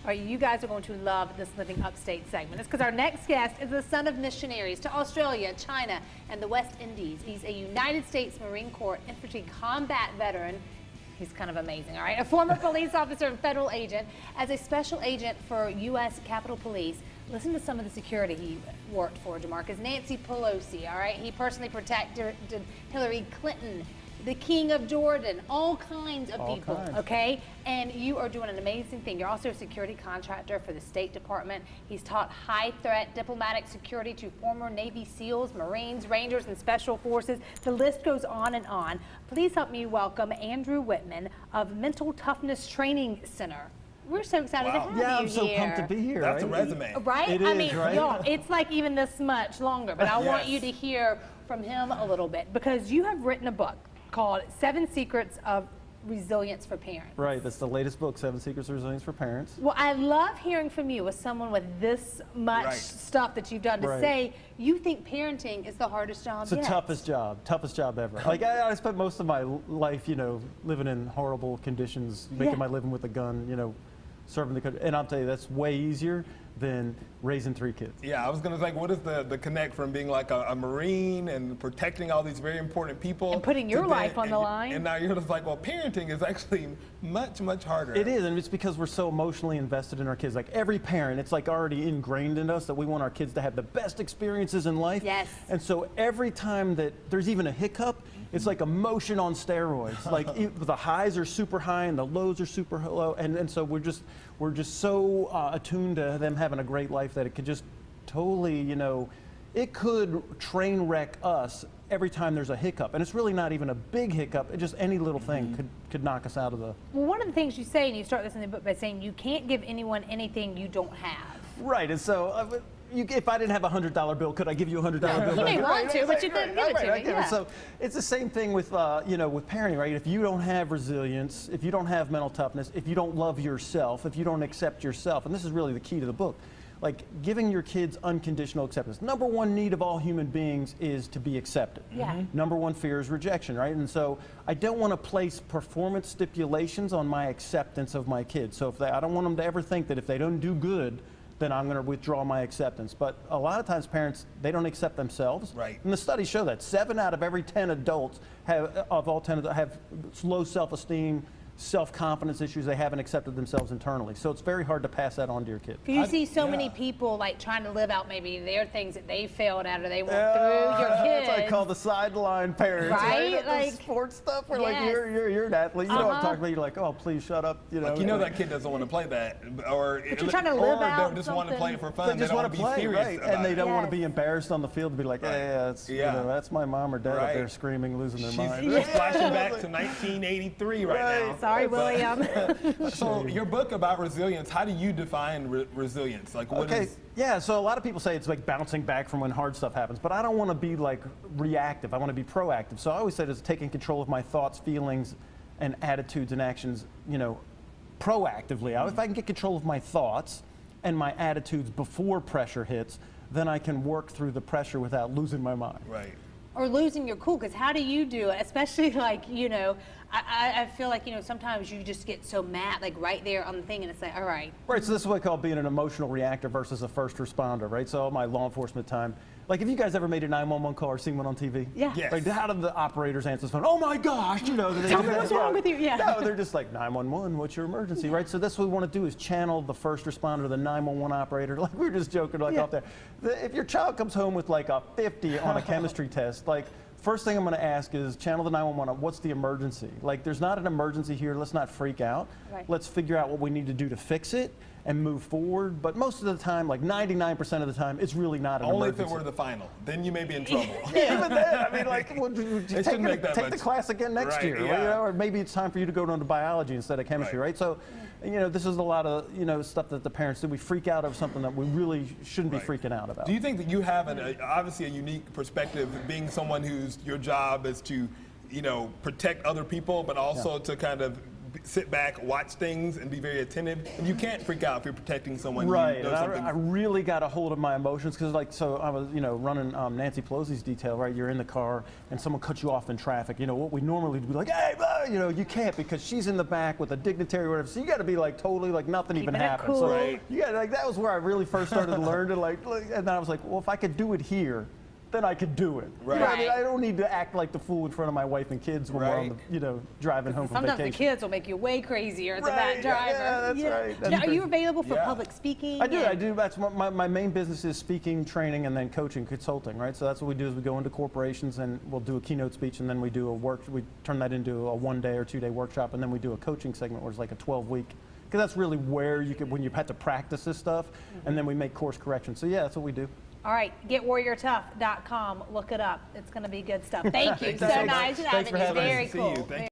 All right, you guys are going to love this Living Upstate segment. It's because our next guest is the son of missionaries to Australia, China, and the West Indies. He's a United States Marine Corps infantry combat veteran. He's kind of amazing, all right? A former police officer and federal agent. As a special agent for U.S. Capitol Police, listen to some of the security he worked for, Jamarcus. Nancy Pelosi, all right? He personally protected Hillary Clinton, the King of Jordan, all kinds of people, okay? And you are doing an amazing thing. You're also a security contractor for the State Department. He's taught high-threat diplomatic security to former Navy SEALs, Marines, Rangers, and Special Forces. The list goes on and on. Please help me welcome Andrew Wittman of Mental Toughness Training Center. We're so excited to have you here. Yeah, I'm so pumped to be here. That's a resume. Right? It I is, mean, right? y'all, it's like even this much longer, but I want you to hear from him a little bit because you have written a book called 7 Secrets of Resilience for Parents. Right, that's the latest book, 7 Secrets of Resilience for Parents. Well, I love hearing from you as someone with this much stuff that you've done to say you think parenting is the hardest job It's the toughest job ever. Like I spent most of my life, you know, living in horrible conditions, making my living with a gun, you know, serving the country. And I'll tell you, that's way easier than raising 3 kids. Yeah, I was going to say, what is the connect from being like a Marine and protecting all these very important people and putting your life on the line? And now you're just like, well, parenting is actually much, much harder. It is, and it's because we're so emotionally invested in our kids. Like every parent, it's like already ingrained in us that we want our kids to have the best experiences in life. Yes. And so every time that there's even a hiccup, it's like emotion on steroids. Like the highs are super high and the lows are super low, and so we're just so attuned to them having a great life that it could just totally, you know, it could train wreck us every time there's a hiccup. And it's really not even a big hiccup, just any little thing could knock us out of the... Well, one of the things you say, and you start this in the book by saying you can't give anyone anything you don't have. Right, and so if I didn't have a $100 bill, could I give you a $100 bill? You may want to, but you couldn't give it to me. Yeah. So it's the same thing with, you know, with parenting, right? If you don't have resilience, if you don't have mental toughness, if you don't love yourself, if you don't accept yourself, and this is really the key to the book, like giving your kids unconditional acceptance. #1 need of all human beings is to be accepted. Yeah. #1 fear is rejection, right? And so I don't want to place performance stipulations on my acceptance of my kids. So I don't want them to ever think that if they don't do good, then I'm going to withdraw my acceptance. But a lot of times parents, they don't accept themselves. Right. And the studies show that 7 out of every 10 adults have low self-esteem, self-confidence issues. They haven't accepted themselves internally. So it's very hard to pass that on to your kids. You see so many people like trying to live out maybe their things that they failed at or they went through your kids. That's what I call the sideline parents, right? Like sports stuff where like you're an athlete, you know what I'm talking about, you're like, oh please shut up, you know. Like, you know that kid doesn't want to play that, or you're trying to live out they just want to play it for fun. They just want to play, right? And they don't want to be embarrassed on the field to be like, you know, that's my mom or dad up there screaming, losing their mind. She's flashing back to 1983 right now. Sorry, William. So your book about resilience, how do you define resilience? Like what is... Yeah, so a lot of people say it's like bouncing back from when hard stuff happens, but I don't want to be like reactive. I want to be proactive. So I always say it's taking control of my thoughts, feelings, and attitudes and actions, you know, proactively. If I can get control of my thoughts and my attitudes before pressure hits, then I can work through the pressure without losing my mind. Right. Or losing your cool, because how do you do it? Especially like, you know, I feel like, you know, sometimes you just get so mad, like right there on the thing, and it's like, all right. Right, so this is what I call being an emotional reactor versus a first responder, right? So all my law enforcement time, like, have you guys ever made a 911 call or seen one on TV? Yeah. Yes. Like, how do the operators answer the phone? Oh my gosh, you know. Tell me what's wrong with you, No, they're just like, 911, what's your emergency, right? So that's what we want to do is channel the first responder, the 911 operator. Like, we were just joking, like, out there. If your child comes home with like a 50 on a chemistry test, like, first thing I'm going to ask is channel the 911. What's the emergency? Like, there's not an emergency here. Let's not freak out. Right. Let's figure out what we need to do to fix it and move forward. But most of the time, like 99% of the time, it's really not an emergency. Only if it were the final. Then you may be in trouble. Even then, I mean, like, take the class again next year. Yeah. You know, or maybe it's time for you to go into biology instead of chemistry, right? So, you know, this is a lot of, you know, stuff that the parents do. We freak out over something that we really shouldn't be freaking out about. Do you think that you have obviously a unique perspective, being someone whose your job is to, you know, protect other people, but also to kind of sit back, watch things, and be very attentive. And you can't freak out if you're protecting someone. Right. You know And I really got a hold of my emotions because, like, so I was, running Nancy Pelosi's detail. Right, you're in the car and someone cuts you off in traffic. You know what we normally do, be like, hey, you can't because she's in the back with a dignitary or whatever. So you got to be like totally like nothing even happened. Cool. So Right. yeah, like that was where I really first started to learn to like, and then I was like, well, if I could do it here, then I could do it. Right. You know, I mean, I don't need to act like the fool in front of my wife and kids when we're on the, driving home from Sometimes vacation. the kids will make you way crazier than that driver. Yeah, that's right. Now, are you available for Yeah. public speaking? I do. That's my main business is speaking, training, and then coaching, consulting, right? So that's what we do is we go into corporations and we'll do a keynote speech and then we do we turn that into a 1-day or 2-day workshop and then we do a coaching segment where it's like a 12-week, because that's really where you when you have to practice this stuff, and then we make course corrections. So yeah, that's what we do. All right, getwarriortough.com. Look it up. It's going to be good stuff. Thank you. So nice. Thanks for having me. Very See cool. you. Thank you.